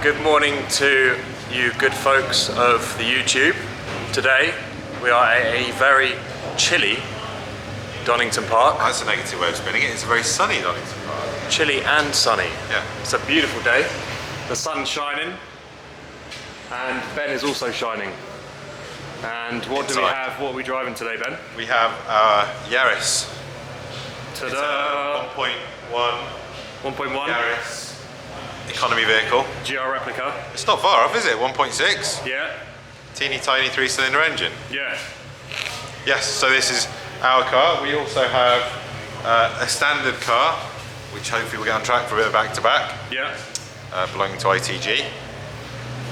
Good morning to you good folks of the YouTube. Today we are at a very chilly Donington Park. That's a negative way of spinning it. It's a very sunny Donington Park. Chilly and sunny. Yeah. It's a beautiful day. The sun's shining and Ben is also shining. And what do we have? What are we driving today, Ben? We have our Yaris. Ta-da! It's a 1.1 Yaris economy vehicle. GR replica. It's not far off, is it? 1.6? Yeah. Teeny tiny 3-cylinder engine. Yeah. Yes, so this is our car. We also have a standard car, which hopefully we'll get on track for a bit of back-to-back. Yeah. Belonging to ITG.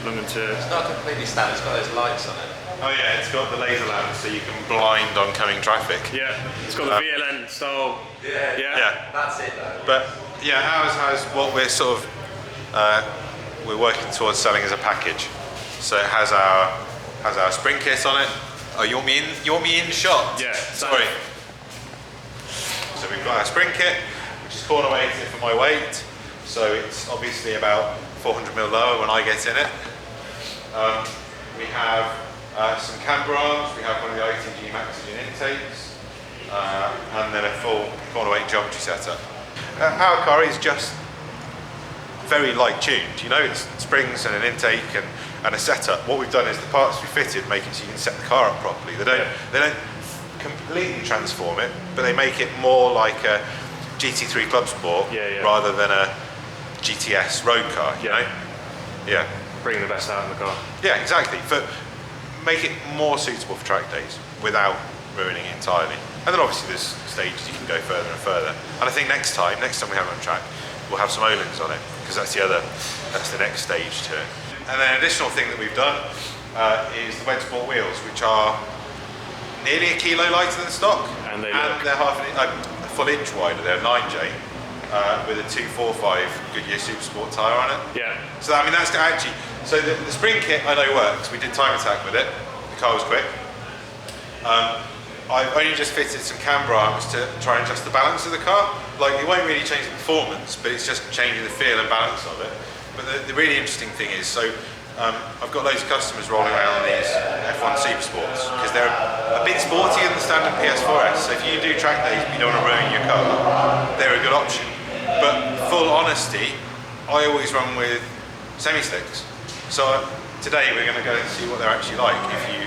Belonging to... It's not completely standard, it's got those lights on it. Oh yeah, it's got the laser lamps so you can blind oncoming traffic. Yeah, it's got the VLN style. Yeah. That's it though. But yeah, ours has what we're sort of we're working towards selling as a package. So it has our spring kit on it. Oh, you want me in shot? Yeah. Sorry. So we've got our spring kit, which is corner weighted for my weight. So it's obviously about 400mm lower when I get in it. We have some camber arms. We have one of the ITG Maxogen intakes, and then a full corner weight geometry setup. Our car is just very light tuned, you know, it's springs and an intake and a setup. What we've done is the parts we fitted make it so you can set the car up properly. They don't completely transform it, but they make it more like a GT3 Club Sport rather than a GTS road car, you know? Yeah. Bringing the best out in the car. Yeah, exactly. Make it more suitable for track days without ruining it entirely. And then obviously there's stages you can go further and further. And I think next time we have it on track, we'll have some O-lings on it, because that's the next stage to it. And then an additional thing that we've done is the Wedssport wheels, which are nearly a kilo lighter than stock. And they're a full inch wider, they're 9J, with a 245 Goodyear Supersport tyre on it. Yeah. So I mean that's actually, so the spring kit I know works, we did time attack with it, the car was quick. I've only just fitted some camber arms to try and adjust the balance of the car. Like, it won't really change the performance, but it's just changing the feel and balance of it. But the really interesting thing is, so I've got loads of customers rolling around on these F1 Supersports, because they're a bit sportier than the standard PS4S. So if you do track days but you don't want to ruin your car, they're a good option. But full honesty, I always run with semi-slicks. So today we're going to go and see what they're actually like if you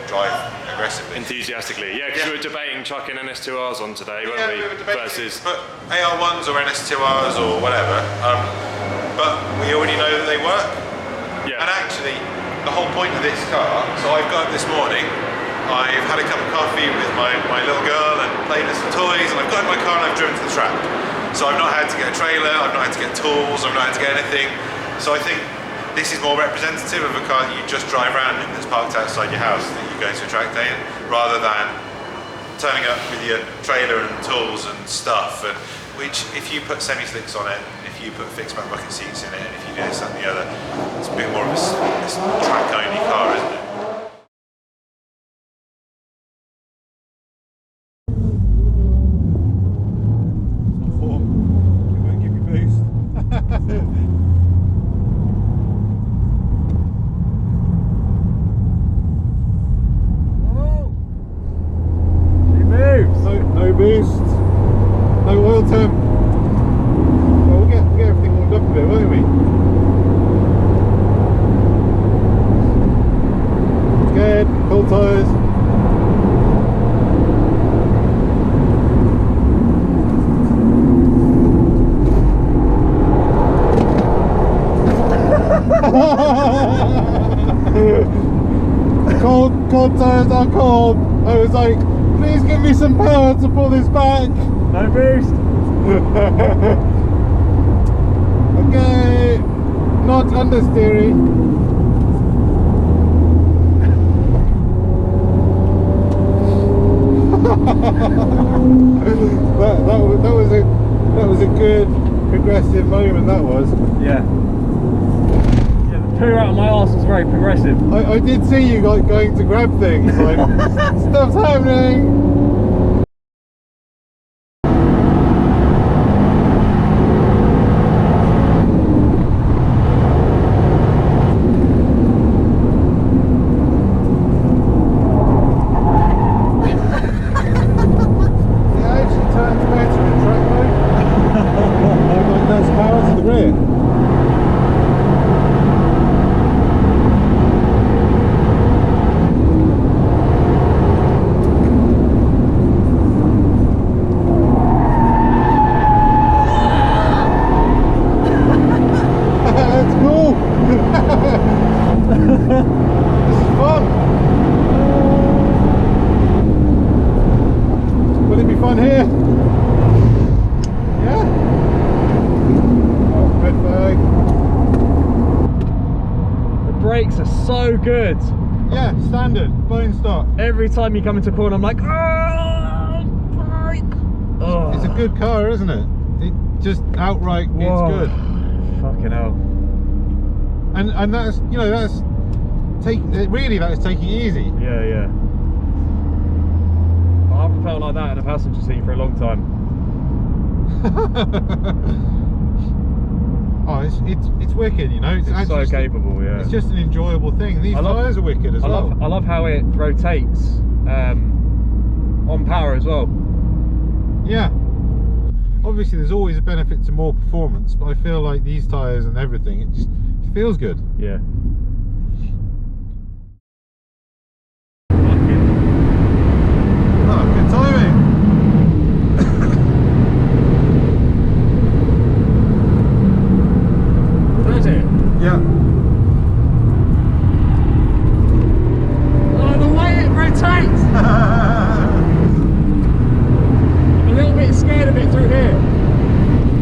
drive aggressively. Enthusiastically, yeah, because we were debating chucking NS2Rs on today, weren't we? Versus... But AR1s or NS2Rs or whatever, but we already know that they work. Yeah. And actually, the whole point of this car, so I've got up this morning, I've had a cup of coffee with my little girl and played with some toys, and I've got in my car and I've driven to the track. So I've not had to get a trailer, I've not had to get tools, I've not had to get anything. So I think this is more representative of a car that you just drive around in that's parked outside your house that you go to a track day in, rather than turning up with your trailer and tools and stuff, and which, if you put semi-slicks on it, if you put fixed back bucket seats in it, and if you do this, that and the other, it's a bit more of a track-only car, isn't it? No boost, no oil temp. Well, we'll get everything warmed up a bit, won't we? Good, cold tyres. Cold tyres are cold. I was like, please give me some power to pull this back. No boost. Okay, not understeering. that was a good progressive moment. That was. Yeah. The poo out of my arse was very progressive. I did see you like going to grab things. Like stuff's happening. This is fun. Will it be fun here? Yeah. Oh, red flag. The brakes are so good. Yeah, standard, bone stock. Every time you come into a corner, I'm like, oh, brake. Oh. It's a good car, isn't it? It just outright, Whoa. it's good. Fucking hell. And that's, you know, that is taking it easy. Yeah, yeah. I haven't felt like that in a passenger seat for a long time. Oh, it's wicked, you know. It's so capable, yeah. It's just an enjoyable thing. These tyres are wicked as well. I love how it rotates on power as well. Yeah. Obviously, there's always a benefit to more performance, but I feel like these tyres and everything, it feels good. Yeah. Oh, good timing. That's it. Yeah. Oh, the way it rotates! I'm a little bit scared of it through here.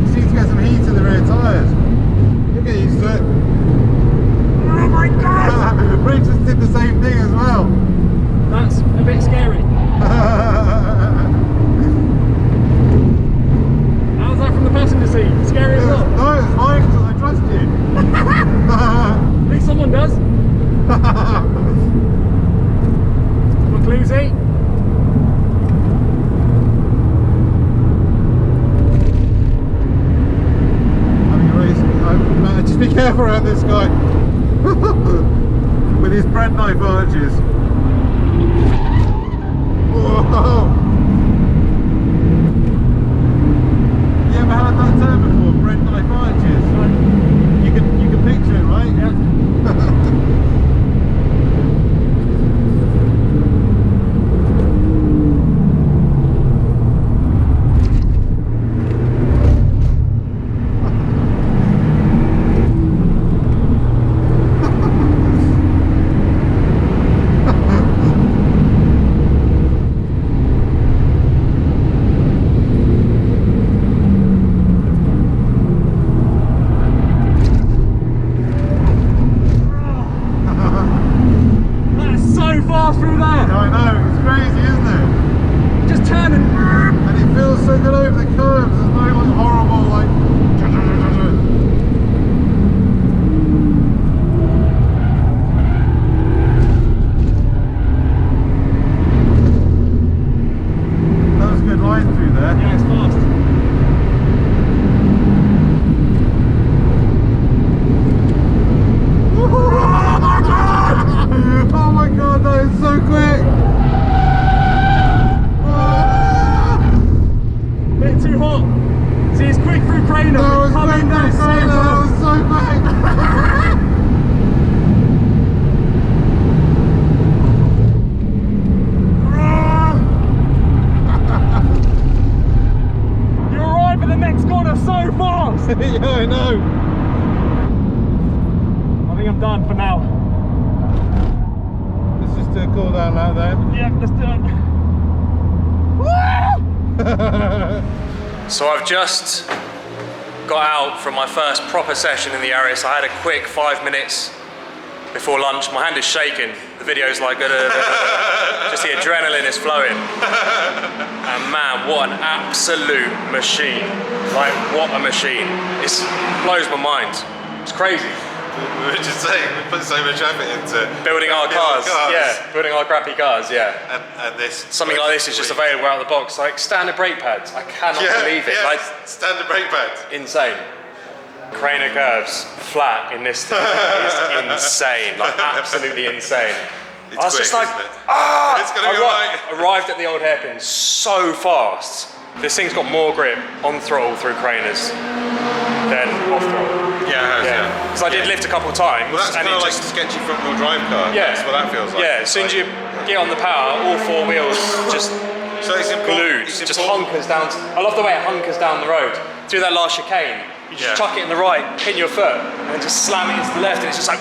You seem to get some heat in the rear tyres. You'll get used to it. Oh my god! Brakes just did the same thing as well. That's a bit scary. How's that from the passenger seat? Scary as well? No, it's fine because I trust you. At least someone does. Come on, Cluesy. Having a race. Just be careful around this guy. With his bread knife arches. Whoa! You ever had that term before? Bread knife arches? You can picture it, right? Yeah. Through that. I know, it's crazy, isn't it? Just turning. And it feels so good over the curves. There's no like horrible like. That was a good line through there. Yeah, it's fast. Oh my god, that is so quick! Bit too hot. See, it's quick through Craner. That was quick coming down through Craner, that was so quick! You arrive at the next corner so fast. Yeah, I know. I think I'm done for now. Let's just do a cool down lap then. Yeah, let's do it. So I've just got out from my first proper session in the Yaris. I had a quick 5 minutes before lunch. My hand is shaking. The video's like, just the adrenaline is flowing. And man, what an absolute machine. Like, what a machine. It blows my mind. It's crazy. We were just saying, we put so much effort into Building our cars. Yeah, building our crappy cars, yeah. And this. Something like this is just available out of the box. Like standard brake pads. I cannot believe it. Yeah, Like, standard brake pads. insane. Craner curves flat in this thing is insane. Like absolutely insane. It's I was quick, just like, isn't it? ah! It's gonna be alright. Arrived at the old hairpin so fast. This thing's got more grip on throttle through Craners than off throttle. Yeah. Because I did lift a couple of times. Well, that's and kind of it like a just, sketchy front wheel drive car. yeah, That's what that feels like. Yeah, as soon as you get on the power, all four wheels just So it's glued, it's just important. hunkers down. I love the way it hunkers down the road. Through that last chicane, you just chuck it in the right, pin your foot, and then just slam it into the left, and it's just like,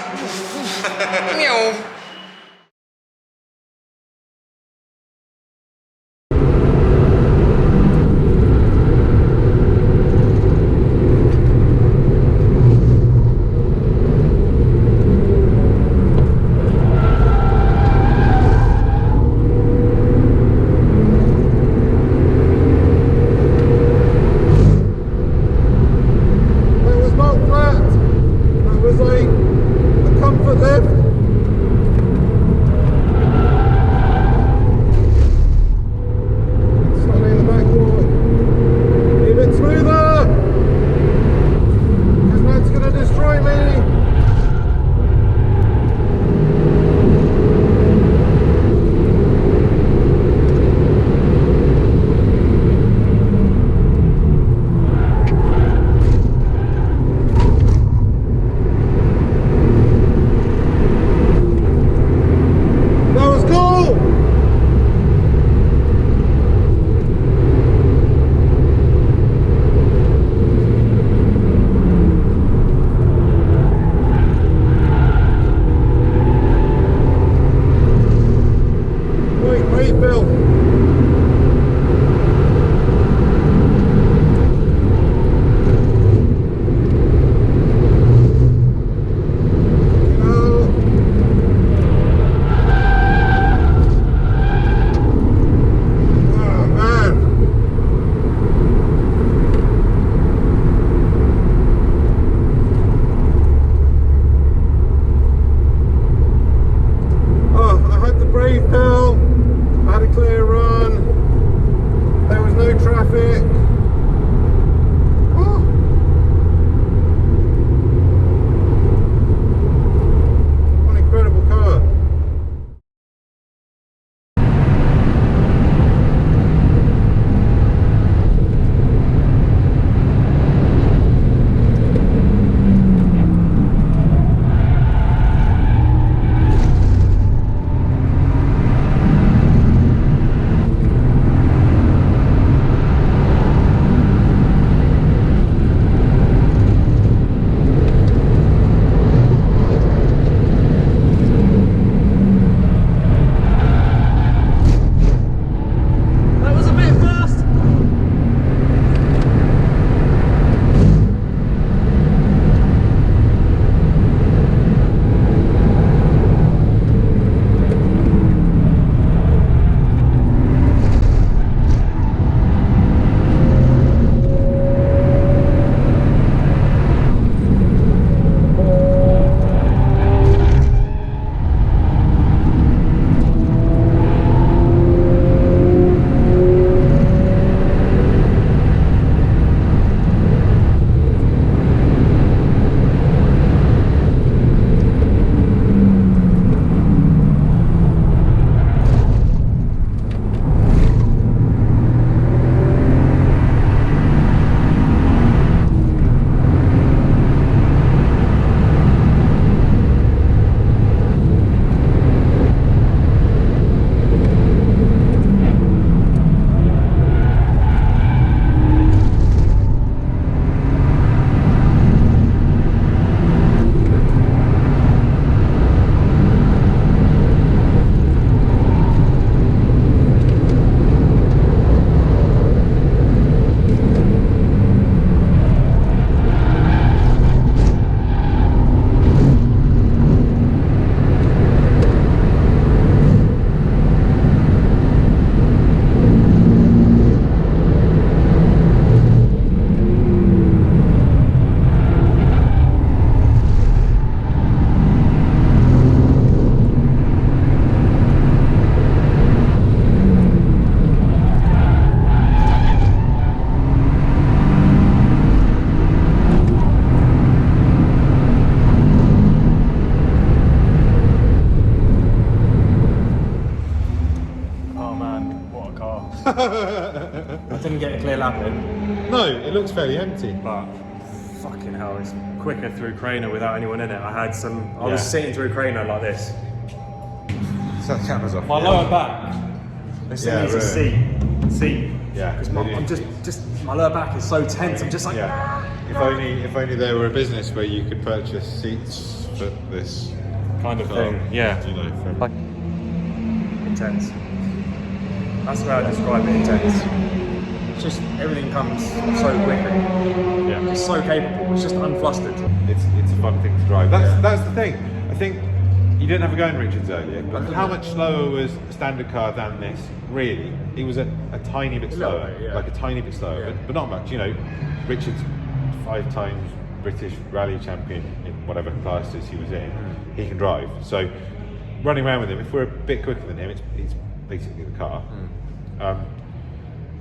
I didn't get a clear lap in. No, it looks fairly empty. But fucking hell, it's quicker through Craner without anyone in it. I was sitting through Craner like this. So the camera's off. My lower back, they still need to see. Yeah, because I'm just my lower back is so tense. I'm just like, If only there were a business where you could purchase seats for this kind of car, thing. Yeah. You know, from Like intense. That's the way I describe it. Intense. It's just everything comes so quickly. yeah. It's so capable. It's just unflustered. It's a fun thing to drive. That's the thing. I think you didn't have a go in Richards earlier, but how much slower was a standard car than this? Really, it was a tiny bit slower, bit, yeah. like a tiny bit slower, Yeah. but not much. You know, Richards 5 times British rally champion in whatever classes he was in. He can drive. So running around with him, if we're a bit quicker than him, it's basically the car.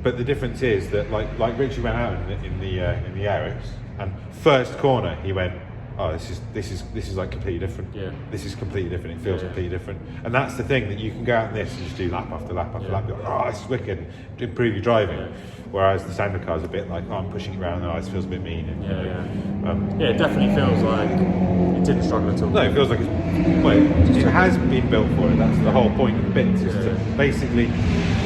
But the difference is that like Richie went out in the Yaris, and first corner he went, oh, this is like completely different. Yeah. This is completely different. It feels completely different. And that's the thing, that you can go out in this and just do lap after lap after lap. Be like, oh, this is wicked. To improve your driving. Yeah. Whereas the standard car is a bit like, oh, I'm pushing it around. Oh, this feels a bit mean. And, Yeah, it definitely feels like it didn't struggle at all. no, it feels like it has been built for it. That's the whole point of the bits, is to basically,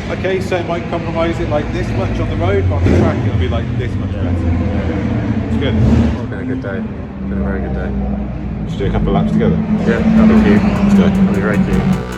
okay, so it might compromise it like this much on the road, but on the track it'll be like this much better. It's good. It's been a good day. It's been a very good day. Let's do a couple of laps together. Yeah, that'll be cute. Let's go. That'll be very cute.